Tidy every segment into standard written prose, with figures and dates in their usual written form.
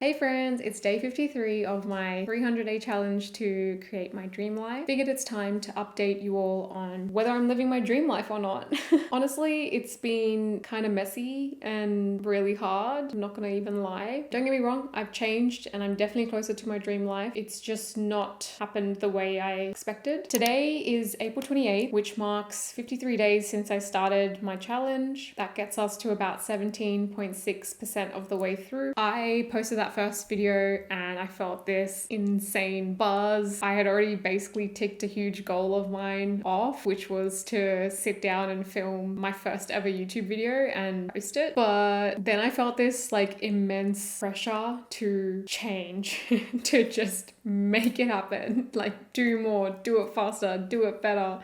Hey friends, it's day 53 of my 300-day challenge to create my dream life. Figured it's time to update you all on whether I'm living my dream life or not. Honestly, it's been kind of messy and really hard. I'm not gonna even lie. Don't get me wrong, I've changed and I'm definitely closer to my dream life. It's just not happened the way I expected. Today is April 28th, which marks 53 days since I started my challenge. That gets us to about 17.6% of the way through. I posted that first video and I felt this insane buzz. I had already basically ticked a huge goal of mine off, which was to sit down and film my first ever YouTube video and post it. But then I felt this like immense pressure to change, to just make it happen, like do more, do it faster, do it better.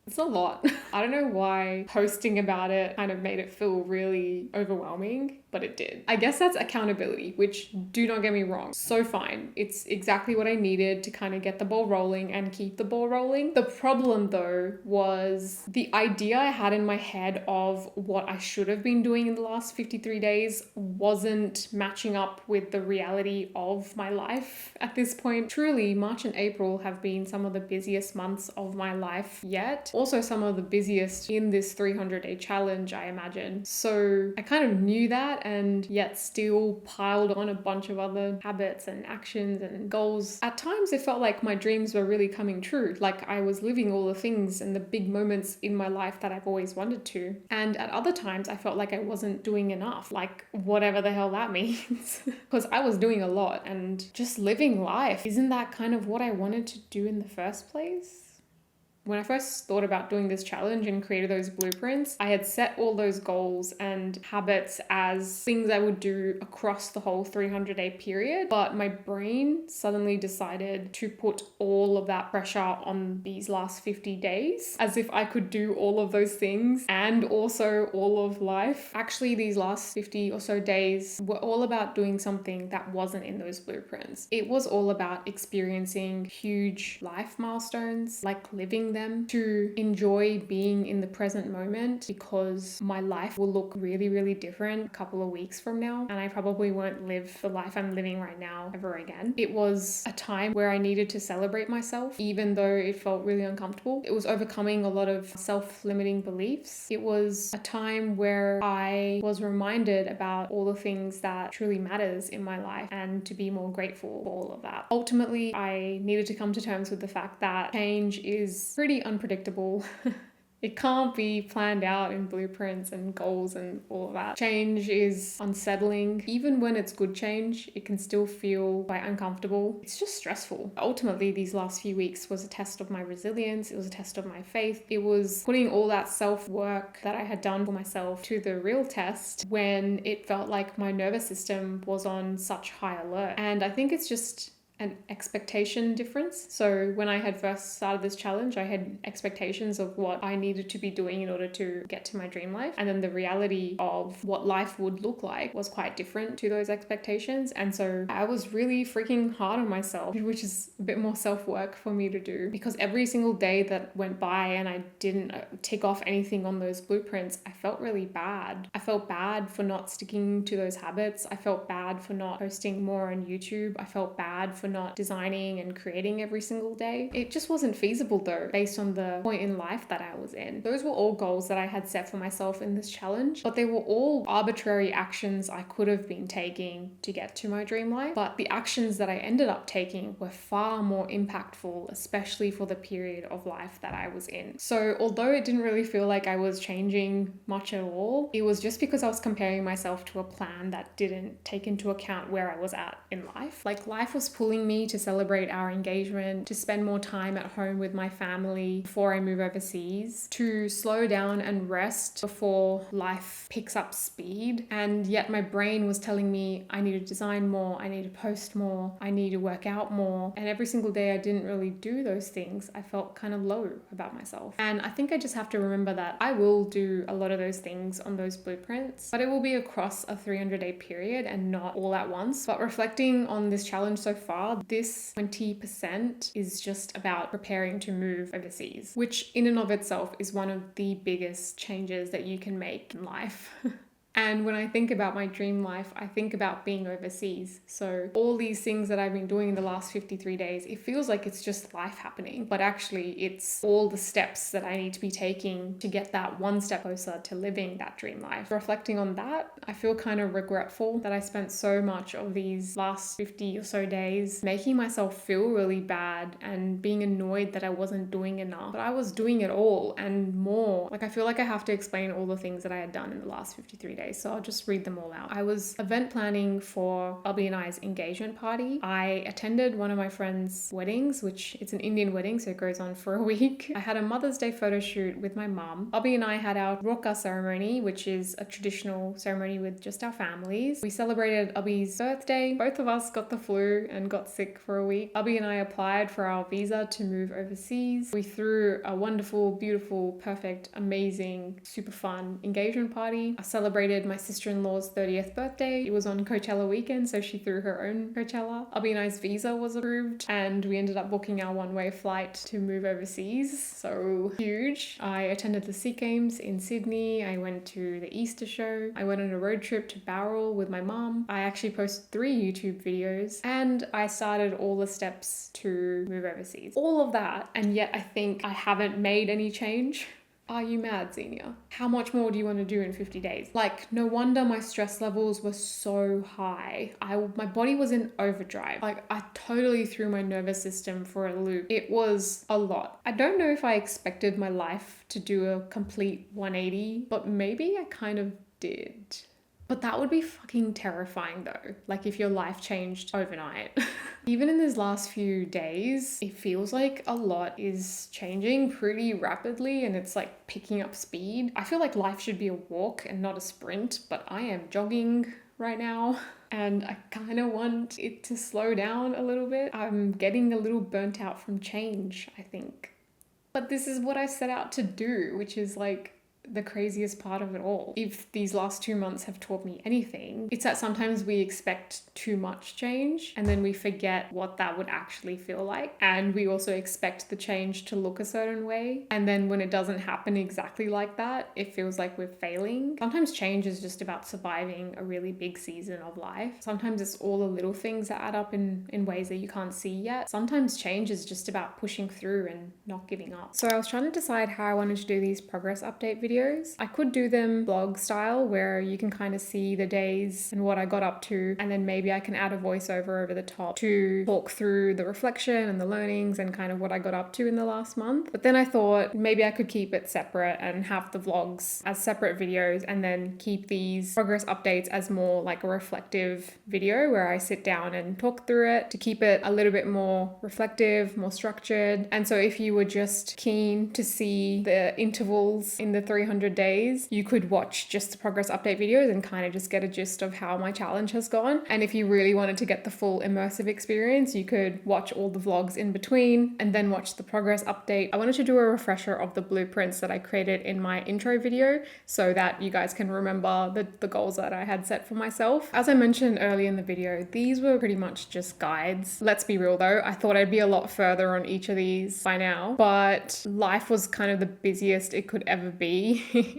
It's a lot. I don't know why posting about it kind of made it feel really overwhelming, but it did. I guess that's accountability, which, do not get me wrong, so fine. It's exactly what I needed to kind of get the ball rolling and keep the ball rolling. The problem though was the idea I had in my head of what I should have been doing in the last 53 days wasn't matching up with the reality of my life at this point. Truly, March and April have been some of the busiest months of my life yet. Also some of the busiest in this 300-day challenge, I imagine. So I kind of knew that, and yet still piled on a bunch of other habits and actions and goals. At times it felt like my dreams were really coming true, like I was living all the things and the big moments in my life that I've always wanted to. And at other times I felt like I wasn't doing enough, like whatever the hell that means. Because I was doing a lot and just living life. Isn't that kind of what I wanted to do in the first place? When I first thought about doing this challenge and created those blueprints, I had set all those goals and habits as things I would do across the whole 300-day period. But my brain suddenly decided to put all of that pressure on these last 50 days, as if I could do all of those things and also all of life. Actually, these last 50 or so days were all about doing something that wasn't in those blueprints. It was all about experiencing huge life milestones, like living them, to enjoy being in the present moment, because my life will look really, really different a couple of weeks from now, and I probably won't live the life I'm living right now ever again. It was a time where I needed to celebrate myself, even though it felt really uncomfortable. It was overcoming a lot of self-limiting beliefs. It was a time where I was reminded about all the things that truly matters in my life and to be more grateful for all of that. Ultimately, I needed to come to terms with the fact that change is pretty unpredictable. It can't be planned out in blueprints and goals and all of that. Change is unsettling. Even when it's good change, it can still feel quite uncomfortable. It's just stressful. Ultimately, these last few weeks was a test of my resilience. It was a test of my faith. It was putting all that self-work that I had done for myself to the real test when it felt like my nervous system was on such high alert. And I think it's just an expectation difference. So when I had first started this challenge, I had expectations of what I needed to be doing in order to get to my dream life. And then the reality of what life would look like was quite different to those expectations. And so I was really freaking hard on myself, which is a bit more self-work for me to do, because every single day that went by and I didn't tick off anything on those blueprints, I felt really bad. I felt bad for not sticking to those habits. I felt bad for not posting more on YouTube. I felt bad for not designing and creating every single day. It just wasn't feasible though, based on the point in life that I was in. Those were all goals that I had set for myself in this challenge, but they were all arbitrary actions I could have been taking to get to my dream life. But the actions that I ended up taking were far more impactful, especially for the period of life that I was in. So although it didn't really feel like I was changing much at all, it was just because I was comparing myself to a plan that didn't take into account where I was at in life. Like, life was pulling me to celebrate our engagement, to spend more time at home with my family before I move overseas, to slow down and rest before life picks up speed. And yet my brain was telling me I need to design more, I need to post more, I need to work out more. And every single day I didn't really do those things. I felt kind of low about myself. And I think I just have to remember that I will do a lot of those things on those blueprints, but it will be across a 300-day period and not all at once. But reflecting on this challenge so far, this 20% is just about preparing to move overseas, which in and of itself is one of the biggest changes that you can make in life. And when I think about my dream life, I think about being overseas. So all these things that I've been doing in the last 53 days, it feels like it's just life happening. But actually, it's all the steps that I need to be taking to get that one step closer to living that dream life. Reflecting on that, I feel kind of regretful that I spent so much of these last 50 or so days making myself feel really bad and being annoyed that I wasn't doing enough. But I was doing it all and more. Like, I feel like I have to explain all the things that I had done in the last 53 days. So I'll just read them all out. I was event planning for Bubby and I's engagement party. I attended one of my friend's weddings, which it's an Indian wedding, so it goes on for a week. I had a Mother's Day photo shoot with my mum. Bubby and I had our roka ceremony, which is a traditional ceremony with just our families. We celebrated Abby's birthday. Both of us got the flu and got sick for a week. Abby and I applied for our visa to move overseas. We threw a wonderful, beautiful, perfect, amazing, super fun engagement party. I celebrated my sister-in-law's 30th birthday. It was on Coachella weekend, so she threw her own Coachella. Abby and I's visa was approved, and we ended up booking our one-way flight to move overseas. So huge. I attended the Sea Games in Sydney. I went to the Easter show. I went on a road trip to Bowral with my mum. I actually posted 3 YouTube videos, and I started all the steps to move overseas. All of that, and yet I think I haven't made any change. Are you mad, Xenia? How much more do you want to do in 50 days? Like, no wonder my stress levels were so high. My body was in overdrive. Like, I totally threw my nervous system for a loop. It was a lot. I don't know if I expected my life to do a complete 180, but maybe I kind of did. But that would be fucking terrifying though. Like, if your life changed overnight. Even in these last few days, it feels like a lot is changing pretty rapidly and it's like picking up speed. I feel like life should be a walk and not a sprint, but I am jogging right now. And I kind of want it to slow down a little bit. I'm getting a little burnt out from change, I think. But this is what I set out to do, which is like the craziest part of it all. If these last 2 months have taught me anything, it's that sometimes we expect too much change and then we forget what that would actually feel like. And we also expect the change to look a certain way. And then when it doesn't happen exactly like that, it feels like we're failing. Sometimes change is just about surviving a really big season of life. Sometimes it's all the little things that add up in ways that you can't see yet. Sometimes change is just about pushing through and not giving up. So I was trying to decide how I wanted to do these progress update videos. I could do them vlog style where you can kind of see the days and what I got up to, and then maybe I can add a voiceover over the top to talk through the reflection and the learnings and kind of what I got up to in the last month. But then I thought maybe I could keep it separate and have the vlogs as separate videos and then keep these progress updates as more like a reflective video where I sit down and talk through it to keep it a little bit more reflective, more structured. And so if you were just keen to see the intervals in the 300 days, you could watch just the progress update videos and kind of just get a gist of how my challenge has gone. And if you really wanted to get the full immersive experience, you could watch all the vlogs in between and then watch the progress update. I wanted to do a refresher of the blueprints that I created in my intro video so that you guys can remember the goals that I had set for myself. As I mentioned earlier in the video, these were pretty much just guides. Let's be real though, I thought I'd be a lot further on each of these by now, but life was kind of the busiest it could ever be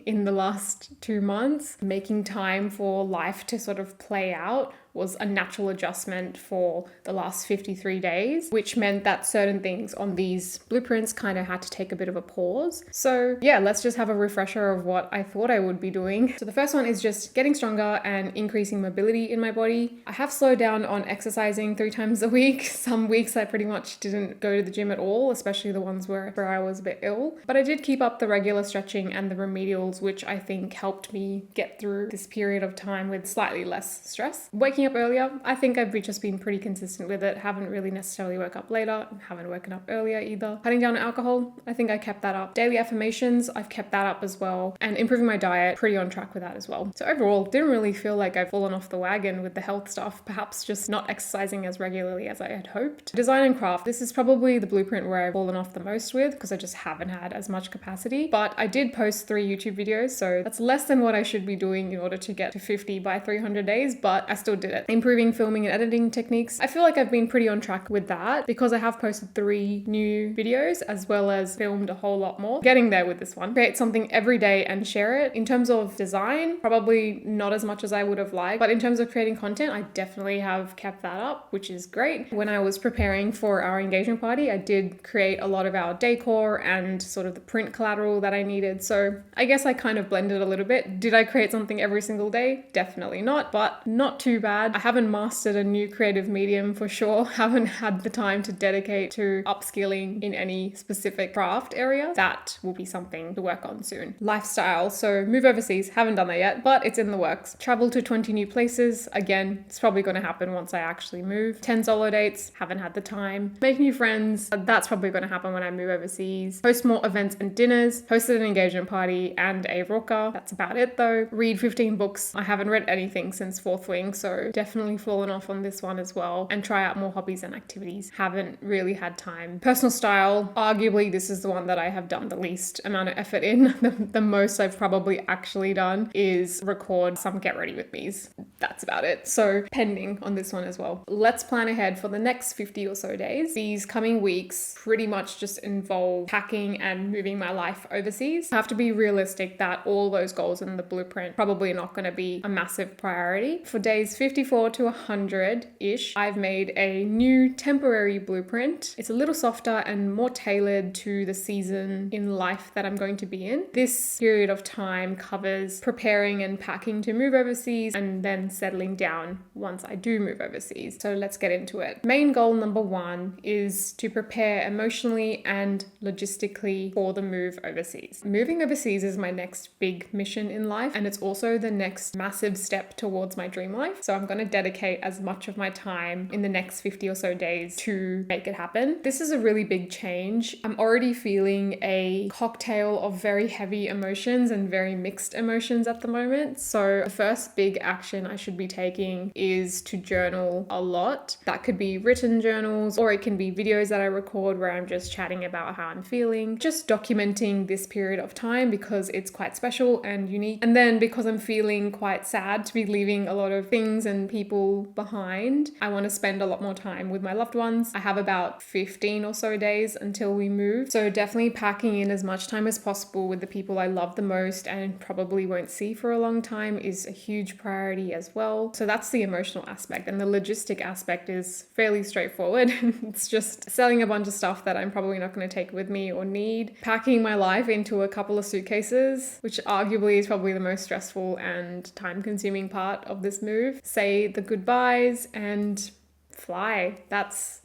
in the last 2 months. Making time for life to sort of play out was a natural adjustment for the last 53 days, which meant that certain things on these blueprints kind of had to take a bit of a pause. So yeah, let's just have a refresher of what I thought I would be doing. So the first one is just getting stronger and increasing mobility in my body. I have slowed down on exercising 3 times a week. Some weeks I pretty much didn't go to the gym at all, especially the ones where I was a bit ill. But I did keep up the regular stretching and the remedials, which I think helped me get through this period of time with slightly less stress. Waking up earlier, I think I've just been pretty consistent with it. Haven't really necessarily woke up later, haven't woken up earlier either. Cutting down on alcohol, I think I kept that up. Daily affirmations, I've kept that up as well. And improving my diet, pretty on track with that as well. So overall, didn't really feel like I've fallen off the wagon with the health stuff, perhaps just not exercising as regularly as I had hoped. Design and craft, this is probably the blueprint where I've fallen off the most with because I just haven't had as much capacity. But I did post 3 YouTube videos, so that's less than what I should be doing in order to get to 50 by 300 days, but I still did posted it. Improving filming and editing techniques. I feel like I've been pretty on track with that because I have posted 3 new videos as well as filmed a whole lot more. Getting there with this one. Create something every day and share it. In terms of design, probably not as much as I would have liked, but in terms of creating content, I definitely have kept that up, which is great. When I was preparing for our engagement party, I did create a lot of our decor and sort of the print collateral that I needed. So I guess I kind of blended a little bit. Did I create something every single day? Definitely not, but not too bad. I haven't mastered a new creative medium for sure. Haven't had the time to dedicate to upskilling in any specific craft area. That will be something to work on soon. Lifestyle. So move overseas. Haven't done that yet, but it's in the works. Travel to 20 new places. Again, it's probably going to happen once I actually move. 10 solo dates. Haven't had the time. Make new friends. That's probably going to happen when I move overseas. Host more events and dinners. Hosted an engagement party and a rocker. That's about it though. Read 15 books. I haven't read anything since Fourth Wing, so definitely fallen off on this one as well. And try out more hobbies and activities. Haven't really had time. Personal style. Arguably, this is the one that I have done the least amount of effort in. The most I've probably actually done is record some get ready with me's. That's about it. So pending on this one as well. Let's plan ahead for the next 50 or so days. These coming weeks pretty much just involve packing and moving my life overseas. I have to be realistic that all those goals in the blueprint probably not going to be a massive priority. For days 54 to 100-ish, I've made a new temporary blueprint. It's a little softer and more tailored to the season in life that I'm going to be in. This period of time covers preparing and packing to move overseas and then settling down once I do move overseas. So let's get into it. Main goal number 1 is to prepare emotionally and logistically for the move overseas. Moving overseas is my next big mission in life, and it's also the next massive step towards my dream life. So I'm going to dedicate as much of my time in the next 50 or so days to make it happen. This is a really big change. I'm already feeling a cocktail of very heavy emotions and very mixed emotions at the moment. So the first big action I should be taking is to journal a lot. That could be written journals, or it can be videos that I record where I'm just chatting about how I'm feeling, just documenting this period of time because it's quite special and unique. And then because I'm feeling quite sad to be leaving a lot of things and people behind, I want to spend a lot more time with my loved ones. I have about 15 or so days until we move. So definitely packing in as much time as possible with the people I love the most and probably won't see for a long time is a huge priority as well. So that's the emotional aspect, and the logistic aspect is fairly straightforward. It's just selling a bunch of stuff that I'm probably not going to take with me or need, packing my life into a couple of suitcases, which arguably is probably the most stressful and time-consuming part of this move. Say the goodbyes and fly. That's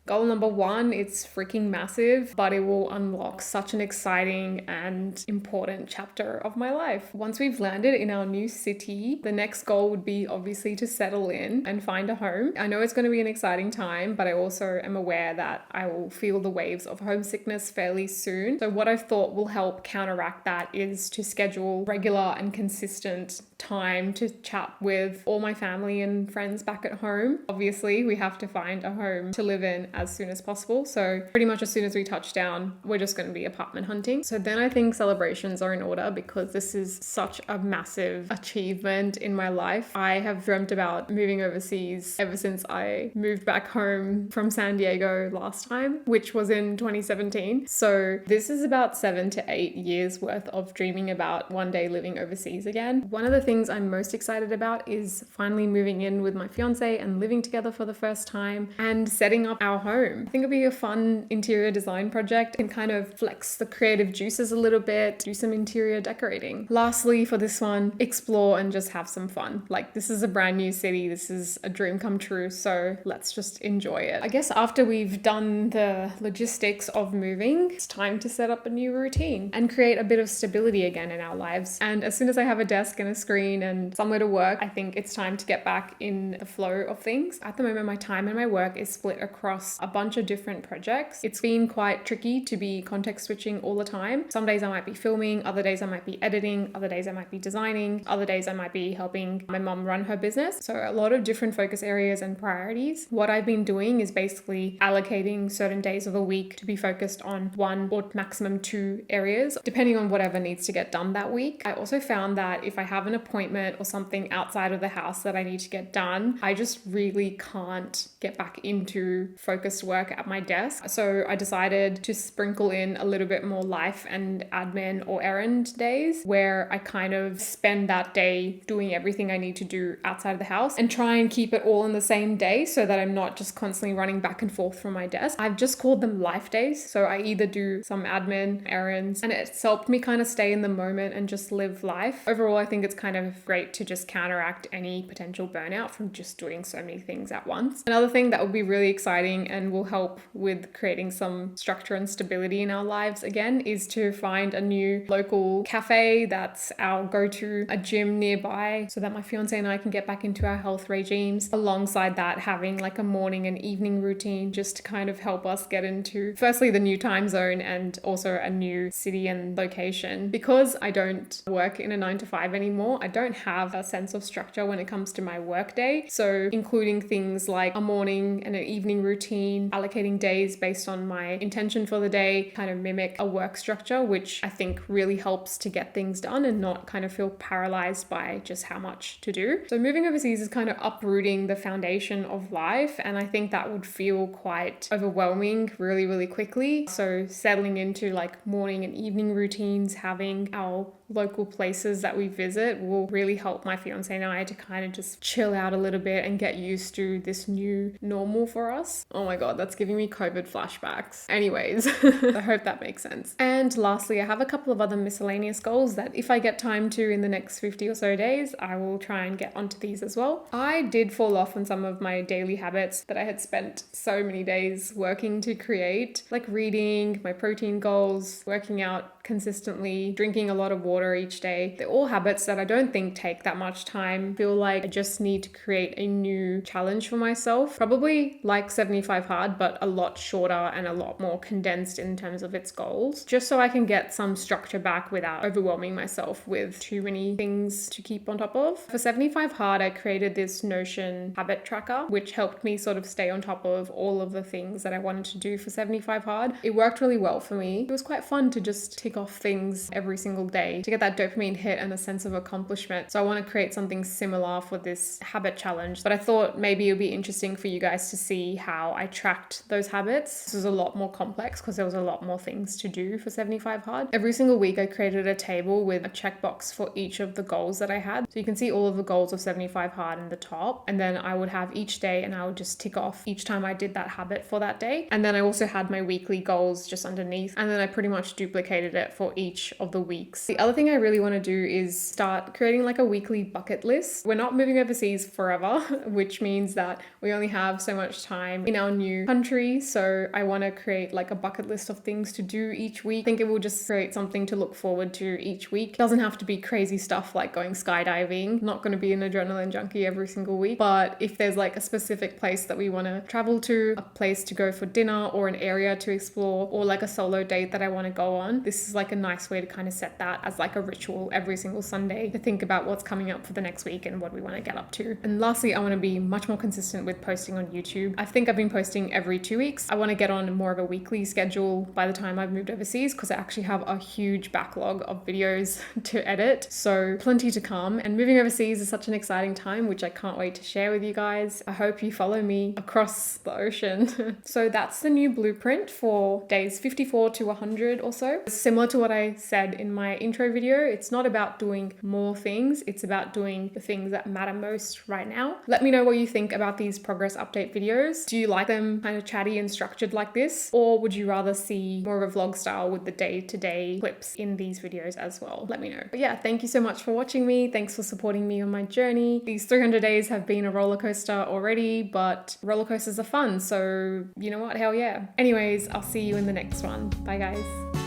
goal number 1. It's freaking massive, but it will unlock such an exciting and important chapter of my life. Once we've landed in our new city, the next goal would be obviously to settle in and find a home. I know it's going to be an exciting time, but I also am aware that I will feel the waves of homesickness fairly soon. So what I've thought will help counteract that is to schedule regular and consistent time to chat with all my family and friends back at home. Obviously, we have to find a home to live in as soon as possible. So pretty much as soon as we touch down, we're just going to be apartment hunting. So then I think celebrations are in order because this is such a massive achievement in my life. I have dreamt about moving overseas ever since I moved back home from San Diego last time, which was in 2017. So this is about 7 to 8 years worth of dreaming about one day living overseas again. One of the things I'm most excited about is finally moving in with my fiance and living together for the first time and setting up our home. I think it'll be a fun interior design project and kind of flex the creative juices a little bit, do some interior decorating. Lastly, for this one, explore and just have some fun. Like, this is a brand new city. This is a dream come true. So let's just enjoy it. I guess after we've done the logistics of moving, it's time to set up a new routine and create a bit of stability again in our lives. And as soon as I have a desk and a screen and somewhere to work, I think it's time to get back in the flow of things. At the moment, my time and my work is split across across a bunch of different projects. It's been quite tricky to be context switching all the time. Some days I might be filming, other days I might be editing, other days I might be designing, other days I might be helping my mum run her business. So a lot of different focus areas and priorities. What I've been doing is basically allocating certain days of the week to be focused on one or maximum two areas, depending on whatever needs to get done that week. I also found that if I have an appointment or something outside of the house that I need to get done, I just really can't get back into focused work at my desk. So I decided to sprinkle in a little bit more life and admin or errand days where I kind of spend that day doing everything I need to do outside of the house and try and keep it all in the same day so that I'm not just constantly running back and forth from my desk. I've just called them life days. So I either do some admin, errands, and it's helped me kind of stay in the moment and just live life. Overall, I think it's kind of great to just counteract any potential burnout from just doing so many things at once. Another thing that would be really exciting and will help with creating some structure and stability in our lives again is to find a new local cafe that's our go-to, a gym nearby, so that my fiance and I can get back into our health regimes. Alongside that, having like a morning and evening routine just to kind of help us get into firstly the new time zone and also a new city and location. Because I don't work in a 9 to 5 anymore, I don't have a sense of structure when it comes to my work day. So including things like a morning and an evening routine, allocating days based on my intention for the day, kind of mimic a work structure, which I think really helps to get things done and not kind of feel paralyzed by just how much to do. So moving overseas is kind of uprooting the foundation of life, and I think that would feel quite overwhelming really, really quickly. So settling into like morning and evening routines, having our local places that we visit will really help my fiance and I to kind of just chill out a little bit and get used to this new normal for us. Oh my god, that's giving me COVID flashbacks. Anyways, I hope that makes sense. And lastly, I have a couple of other miscellaneous goals that if I get time to in the next 50 or so days, I will try and get onto these as well. I did fall off on some of my daily habits that I had spent so many days working to create, like reading, my protein goals, working out consistently, drinking a lot of water each day. They're all habits that I don't think take that much time. I feel like I just need to create a new challenge for myself, probably like 75 hard, but a lot shorter and a lot more condensed in terms of its goals, just so I can get some structure back without overwhelming myself with too many things to keep on top of. For 75 hard, I created this Notion habit tracker, which helped me sort of stay on top of all of the things that I wanted to do for 75 hard. It worked really well for me. It was quite fun to just tick off things every single day to get that dopamine hit and a sense of accomplishment. So I want to create something similar for this habit challenge, but I thought maybe it would be interesting for you guys to see how I tracked those habits. This was a lot more complex because there was a lot more things to do for 75 hard. Every single week I created a table with a checkbox for each of the goals that I had. So you can see all of the goals of 75 hard in the top, and then I would have each day and I would just tick off each time I did that habit for that day. And then I also had my weekly goals just underneath, and then I pretty much duplicated it for each of the weeks. The other thing I really want to do is start creating like a weekly bucket list. We're not moving overseas forever, which means that we only have so much time in our new country. So I want to create like a bucket list of things to do each week. I think it will just create something to look forward to each week. It doesn't have to be crazy stuff like going skydiving. I'm not going to be an adrenaline junkie every single week, but if there's like a specific place that we want to travel to, a place to go for dinner or an area to explore, or like a solo date that I want to go on, this is like a nice way to kind of set that as like a ritual every single Sunday to think about what's coming up for the next week and what we want to get up to. And lastly, I want to be much more consistent with posting on YouTube. I think I've been posting every 2 weeks. I want to get on more of a weekly schedule by the time I've moved overseas because I actually have a huge backlog of videos to edit. So plenty to come. And moving overseas is such an exciting time, which I can't wait to share with you guys. I hope you follow me across the ocean. So that's the new blueprint for days 54 to 100 or so. Similar to what I said in my intro video, it's not about doing more things, it's about doing the things that matter most right now. Let me know what you think about these progress update videos. Do you like them kind of chatty and structured like this? Or would you rather see more of a vlog style with the day-to-day clips in these videos as well? Let me know. But yeah, thank you so much for watching me. Thanks for supporting me on my journey. These 300 days have been a roller coaster already, but roller coasters are fun. So you know what? Hell yeah. Anyways, I'll see you in the next one. Bye guys.